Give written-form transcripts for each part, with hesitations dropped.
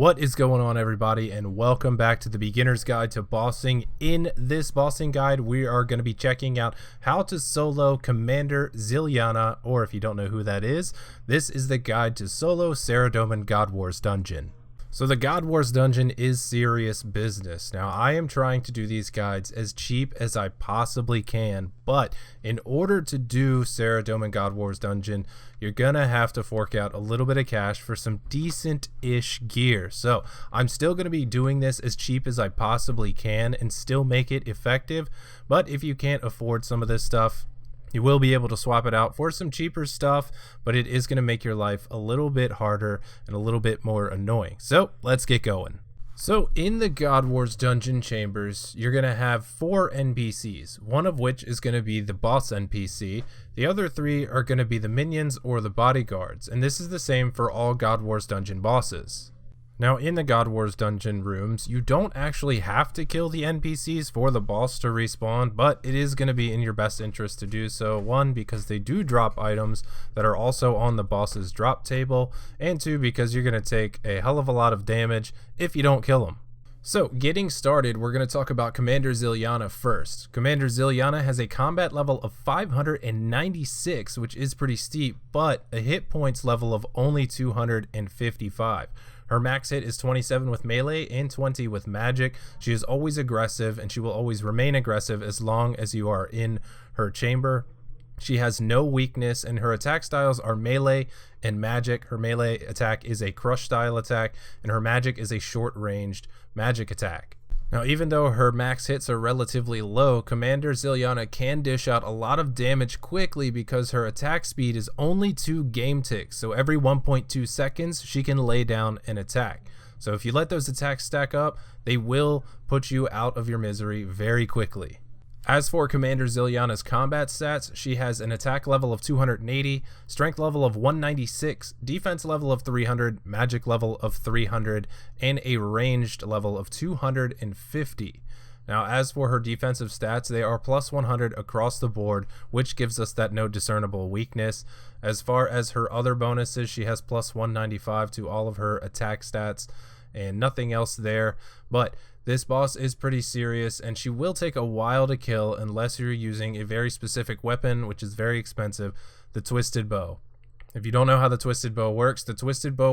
What is going on, everybody, and welcome back to the Beginner's Guide to Bossing. In this bossing guide, we are going to be checking out how to solo Commander Zilyana, or if you don't know who that is, this is the guide to solo Saradomin God Wars dungeon. So the God Wars dungeon is serious business. Now, I am trying to do these guides as cheap as I possibly can, but in order to do Saradomin God Wars dungeon, you're gonna have to fork out a little bit of cash for some decent-ish gear. So I'm still gonna be doing this as cheap as I possibly can and still make it effective, but if you can't afford some of this stuff, you will be able to swap it out for some cheaper stuff, but it is going to make your life a little bit harder and a little bit more annoying. So let's get going. So in the God Wars dungeon chambers, you're going to have 4 NPCs, one of which is going to be the boss NPC. The other 3 are going to be the minions or the bodyguards, and this is the same for all God Wars dungeon bosses. Now, in the God Wars dungeon rooms, you don't actually have to kill the NPCs for the boss to respawn, but it is going to be in your best interest to do so. 1, because they do drop items that are also on the boss's drop table, and 2, because you're going to take a hell of a lot of damage if you don't kill them. So, getting started, we're going to talk about Commander Zilyana first. Commander Zilyana has a combat level of 596, which is pretty steep, but a hit points level of only 255. Her max hit is 27 with melee and 20 with magic. She is always aggressive, and she will always remain aggressive as long as you are in her chamber. She has no weakness, and her attack styles are melee and magic. Her melee attack is a crush style attack, and her magic is a short-ranged magic attack. Now, even though her max hits are relatively low, Commander Zilyana can dish out a lot of damage quickly because her attack speed is only 2 game ticks, so every 1.2 seconds she can lay down an attack. So if you let those attacks stack up, they will put you out of your misery very quickly. As for Commander Zilyana's combat stats, she has an attack level of 280, strength level of 196, defense level of 300, magic level of 300, and a ranged level of 250. Now, as for her defensive stats, they are plus 100 across the board, which gives us that no discernible weakness. As far as her other bonuses, she has plus 195 to all of her attack stats and nothing else there, but this boss is pretty serious, and she will take a while to kill unless you're using a very specific weapon, which is very expensive, the Twisted Bow. If you don't know how the Twisted Bow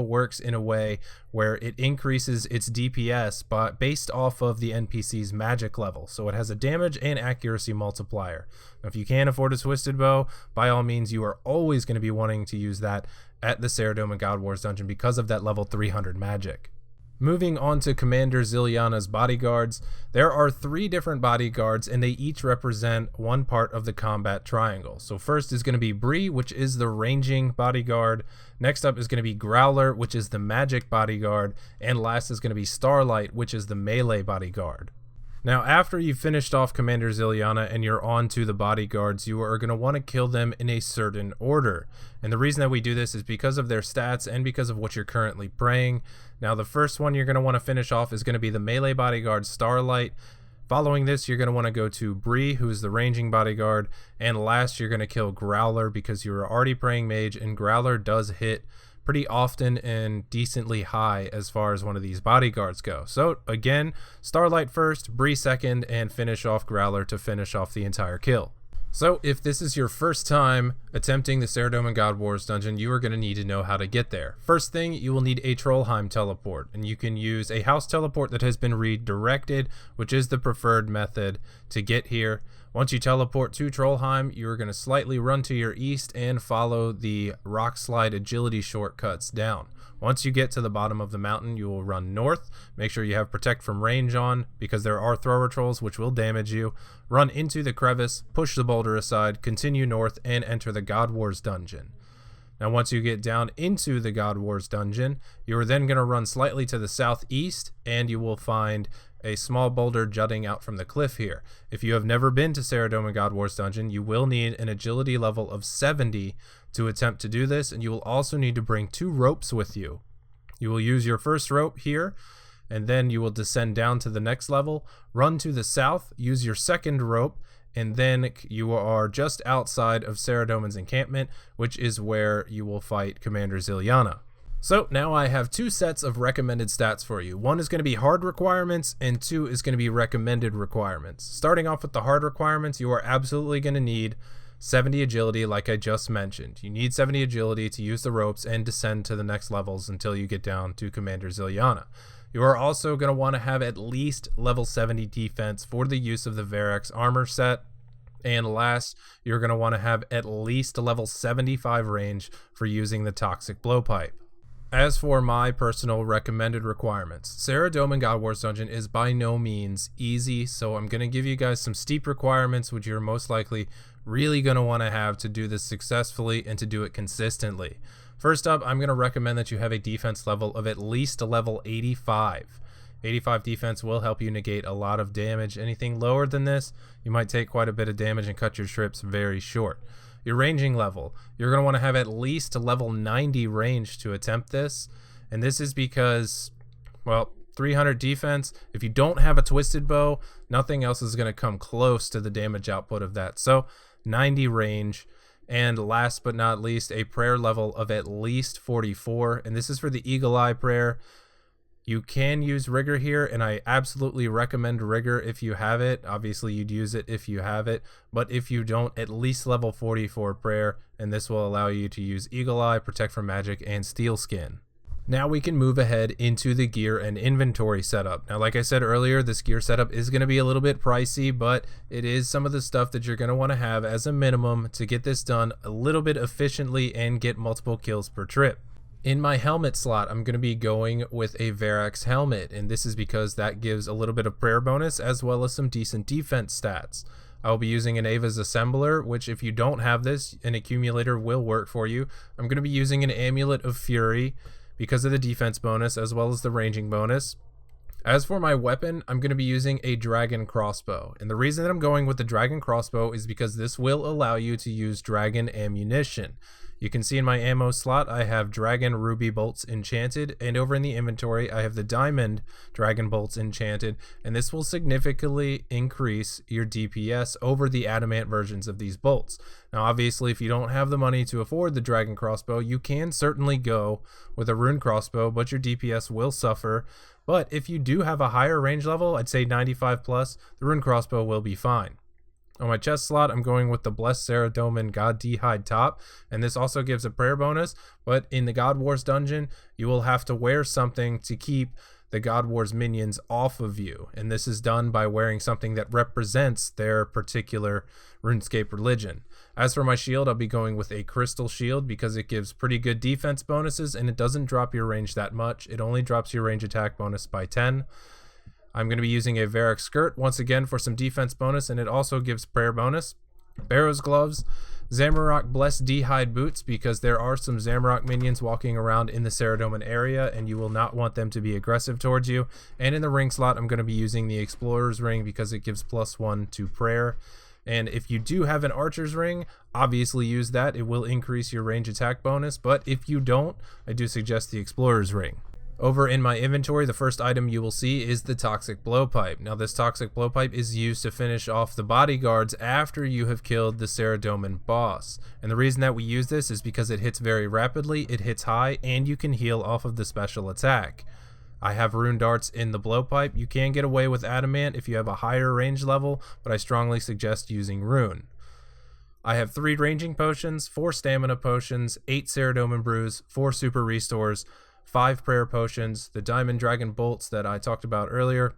works in a way where it increases its DPS based off of the NPC's magic level. So it has a damage and accuracy multiplier. Now, if you can't afford a Twisted Bow, by all means, you are always going to be wanting to use that at the Saradomin God Wars dungeon because of that level 300 magic. Moving on to Commander Zilyana's bodyguards, there are 3 different bodyguards, and they each represent one part of the combat triangle. So first is going to be Bree, which is the ranging bodyguard. Next up is going to be Growler, which is the magic bodyguard. And last is going to be Starlight, which is the melee bodyguard. Now, after you've finished off Commander Zilyana and you're on to the bodyguards, you are going to want to kill them in a certain order. And the reason that we do this is because of their stats and because of what you're currently praying. Now, the first one you're going to want to finish off is going to be the melee bodyguard, Starlight. Following this, you're going to want to go to Bree, who is the ranging bodyguard. And last, you're going to kill Growler because you're already praying mage, and Growler does hit pretty often and decently high as far as one of these bodyguards go. So again, Starlight first, Bree second, and finish off Growler to finish off the entire kill. So if this is your first time attempting the Saradomin God Wars dungeon, you are going to need to know how to get there. First thing, you will need a Trollheim teleport, and you can use a house teleport that has been redirected, which is the preferred method to get here. Once you teleport to Trollheim, you are going to slightly run to your east and follow the rock slide agility shortcuts down. Once you get to the bottom of the mountain, you will run north. Make sure you have protect from range on because there are thrower trolls which will damage you. Run into the crevice, push the boulder aside, continue north, and enter the God Wars dungeon. Now, once you get down into the God Wars dungeon, you are then going to run slightly to the southeast, and you will find a small boulder jutting out from the cliff here. If you have never been to Saradomin God Wars dungeon, you will need an agility level of 70 to attempt to do this, and you will also need to bring 2 ropes with you. You will use your first rope here, and then you will descend down to the next level, run to the south, use your second rope, and then you are just outside of Saradomin's encampment, which is where you will fight Commander Zilyana. So now I have two sets of recommended stats for you. One is going to be hard requirements and two is going to be recommended requirements. Starting off with the hard requirements, you are absolutely going to need 70 agility like I just mentioned. You need 70 agility to use the ropes and descend to the next levels until you get down to Commander Zilyana. You are also going to want to have at least level 70 defense for the use of the Verax armor set. And last, you're going to want to have at least a level 75 range for using the Toxic Blowpipe. As for my personal recommended requirements, Saradomin God Wars Dungeon is by no means easy, so I'm going to give you guys some steep requirements which you're most likely really going to want to have to do this successfully and to do it consistently. First up, I'm going to recommend that you have a defense level of at least a level 85. 85 defense will help you negate a lot of damage. Anything lower than this, you might take quite a bit of damage and cut your trips very short. Your ranging level, you're going to want to have at least a level 90 range to attempt this. And this is because, well, 300 defense, if you don't have a twisted bow, nothing else is going to come close to the damage output of that. So 90 range. And last but not least, a prayer level of at least 44. And this is for the Eagle Eye prayer. You can use rigor here, and I absolutely recommend rigor if you have it. Obviously, you'd use it if you have it, but if you don't, at least level 44 prayer, and this will allow you to use Eagle Eye, Protect from Magic, and Steel Skin. Now we can move ahead into the gear and inventory setup. Now, like I said earlier, this gear setup is going to be a little bit pricey, but it is some of the stuff that you're going to want to have as a minimum to get this done a little bit efficiently and get multiple kills per trip. In my helmet slot, I'm going to be going with a Verax helmet, and this is because that gives a little bit of prayer bonus as well as some decent defense stats. I will be using an Ava's Assembler, which if you don't have this, an accumulator will work for you. I'm going to be using an Amulet of Fury because of the defense bonus as well as the ranging bonus. As for my weapon, I'm going to be using a dragon crossbow, and the reason that I'm going with the dragon crossbow is because this will allow you to use dragon ammunition. You can see in my ammo slot I have dragon ruby bolts enchanted, and over in the inventory I have the diamond dragon bolts enchanted, and this will significantly increase your DPS over the adamant versions of these bolts. Now obviously if you don't have the money to afford the dragon crossbow, you can certainly go with a rune crossbow, but your DPS will suffer. But if you do have a higher range level, I'd say 95 plus, the rune crossbow will be fine. On my chest slot, I'm going with the Blessed Saradomin God D'hide top, and this also gives a prayer bonus, but in the God Wars dungeon, you will have to wear something to keep the God Wars minions off of you, and this is done by wearing something that represents their particular RuneScape religion. As for my shield, I'll be going with a crystal shield because it gives pretty good defense bonuses, and it doesn't drop your range that much. It only drops your range attack bonus by 10. I'm going to be using a Verax skirt once again for some defense bonus, and it also gives prayer bonus. Barrow's gloves, Zamorak Blessed D'hide boots because there are some Zamorak minions walking around in the Saradomin area and you will not want them to be aggressive towards you. And in the ring slot, I'm going to be using the Explorer's ring because it gives +1 to prayer. And if you do have an Archer's ring, obviously use that. It will increase your range attack bonus, but if you don't, I do suggest the Explorer's ring. Over in my inventory, the first item you will see is the Toxic Blowpipe. Now this Toxic Blowpipe is used to finish off the bodyguards after you have killed the Saradomin boss. And the reason that we use this is because it hits very rapidly, it hits high, and you can heal off of the special attack. I have rune darts in the blowpipe. You can get away with adamant if you have a higher range level, but I strongly suggest using rune. I have 3 ranging potions, 4 stamina potions, 8 Saradomin brews, 4 super restores, 5 prayer potions, the diamond dragon bolts that I talked about earlier,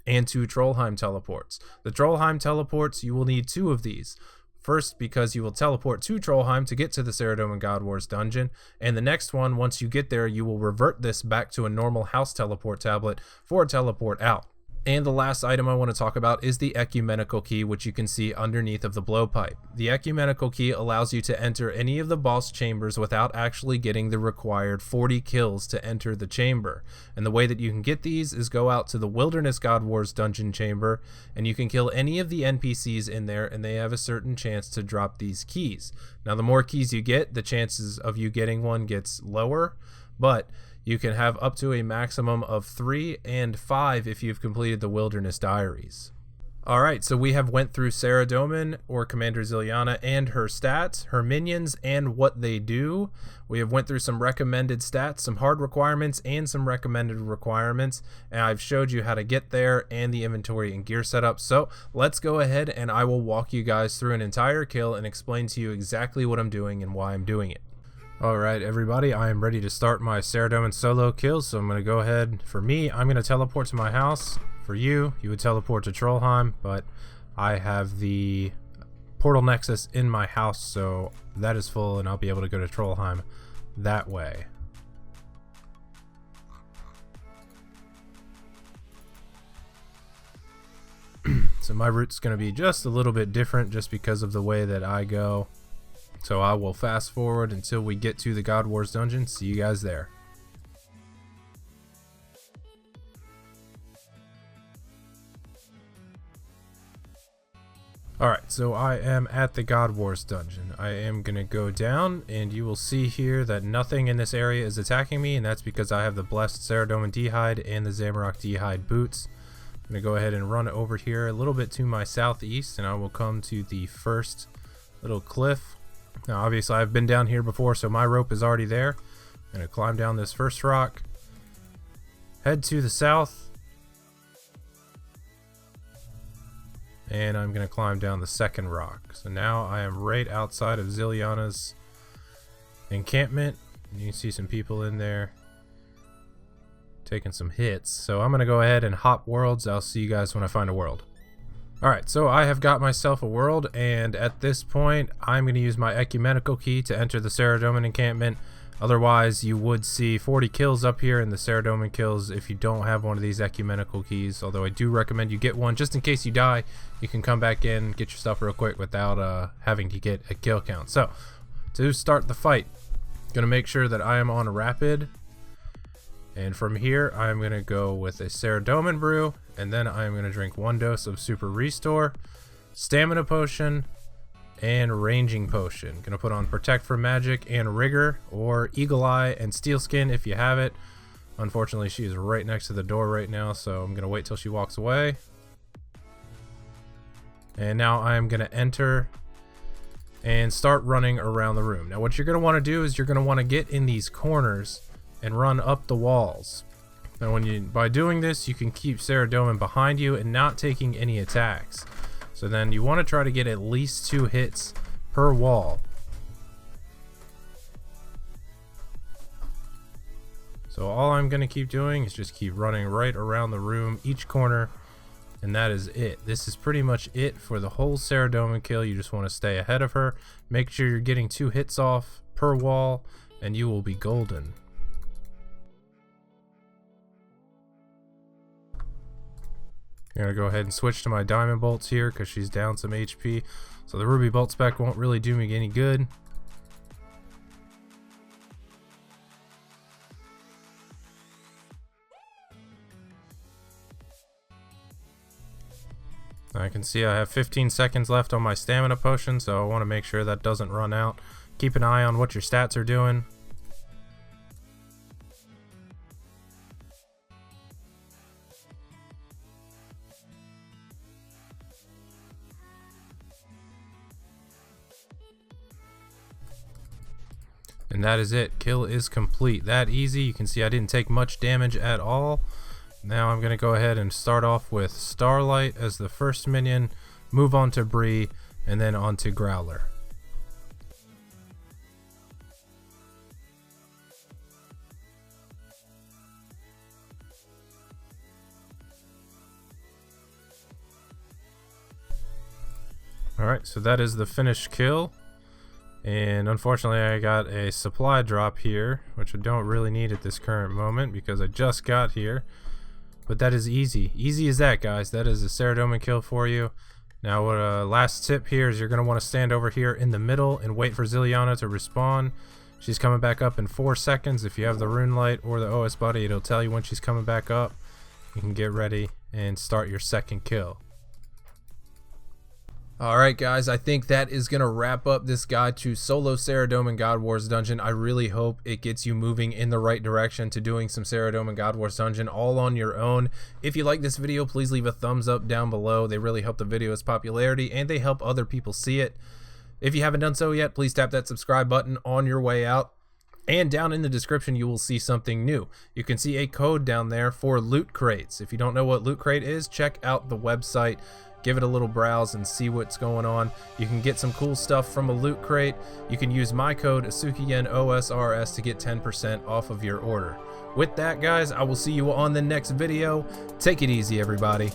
and 2 Trollheim teleports. The Trollheim teleports, you will need 2 of these. First, because you will teleport to Trollheim to get to the Saradomin God Wars dungeon, and the next one, once you get there, you will revert this back to a normal house teleport tablet for a teleport out. And the last item I want to talk about is the ecumenical key, which you can see underneath of the blowpipe. The ecumenical key allows you to enter any of the boss chambers without actually getting the required 40 kills to enter the chamber. And the way that you can get these is go out to the Wilderness God Wars dungeon chamber, and you can kill any of the NPCs in there, and they have a certain chance to drop these keys. Now, the more keys you get, the chances of you getting one gets lower, but you can have up to a maximum of 3 and 5 if you've completed the Wilderness Diaries. Alright, so we have went through Saradomin, or Commander Zilyana, and her stats, her minions, and what they do. We have went through some recommended stats, some hard requirements, and some recommended requirements, and I've showed you how to get there and the inventory and gear setup. So let's go ahead and I will walk you guys through an entire kill and explain to you exactly what I'm doing and why I'm doing it. Alright everybody, I am ready to start my Saradomin solo kill, so I'm going to go ahead. For me, I'm going to teleport to my house. For you, you would teleport to Trollheim, but I have the portal nexus in my house, so that is full and I'll be able to go to Trollheim that way. So my route's going to be just a little bit different just because of the way that I go. So I will fast forward until we get to the God Wars dungeon. See you guys there. Alright, so I am at the God Wars dungeon. I am going to go down, and you will see here that nothing in this area is attacking me, and that's because I have the Blessed Saradomin D'hide and the Zamorak D'hide boots. I'm going to go ahead and run over here a little bit to my southeast, and I will come to the first little cliff. Now obviously I've been down here before, so my rope is already there. I'm going to climb down this first rock, head to the south, and I'm going to climb down the second rock. So now I am right outside of Zilyana's encampment. You can see some people in there taking some hits. So I'm going to go ahead and hop worlds. I'll see you guys when I find a world. Alright, so I have got myself a world, and at this point I'm going to use my ecumenical key to enter the Saradomin encampment. Otherwise you would see 40 kills up here in the Saradomin kills if you don't have one of these ecumenical keys, although I do recommend you get one just in case you die. You can come back in, get your stuff real quick without having to get a kill count. So to start the fight, going to make sure that I am on a rapid, and from here I'm going to go with a Saradomin brew, and then I'm going to drink 1 dose of super restore, stamina potion, and ranging potion. Gonna put on protect from magic and rigor, or eagle eye and steel skin if you have it. Unfortunately she is right next to the door right now, so I'm gonna wait till she walks away. And now I'm gonna enter and start running around the room. Now what you're gonna want to do is you're gonna want to get in these corners and run up the walls. Now by doing this you can keep Saradomin behind you and not taking any attacks. So then you want to try to get at least 2 hits per wall. So all I'm going to keep doing is just keep running right around the room, each corner, and that is it. This is pretty much it for the whole Saradomin kill. You just want to stay ahead of her. Make sure you're getting 2 hits off per wall, and you will be golden. I'm going to go ahead and switch to my diamond bolts here because she's down some HP. So the ruby bolt spec won't really do me any good. I can see I have 15 seconds left on my stamina potion, so I want to make sure that doesn't run out. Keep an eye on what your stats are doing. And that is it. Kill is complete. That easy. You can see I didn't take much damage at all. Now I'm going to go ahead and start off with Starlight as the first minion, move on to Bree, and then on to Growler. Alright, so that is the finished kill. And unfortunately I got a supply drop here, which I don't really need at this current moment because I just got here. But that is easy. Easy as that, guys. That is a Saradomin kill for you. Now what last tip here is you're going to want to stand over here in the middle and wait for Zilyana to respawn. She's coming back up in 4 seconds. If you have the rune light or the OS buddy, it'll tell you when she's coming back up. You can get ready and start your second kill. Alright guys, I think that is going to wrap up this guide to solo Saradomin God Wars Dungeon. I really hope it gets you moving in the right direction to doing some Saradomin God Wars Dungeon all on your own. If you like this video, please leave a thumbs up down below. They really help the video's popularity and they help other people see it. If you haven't done so yet, please tap that subscribe button on your way out. And down in the description, you will see something new. You can see a code down there for loot crates. If you don't know what loot crate is, check out the website. Give it a little browse and see what's going on. You can get some cool stuff from a loot crate. You can use my code AsukaYenOSRS to get 10% off of your order. With that, guys, I will see you on the next video. Take it easy, everybody.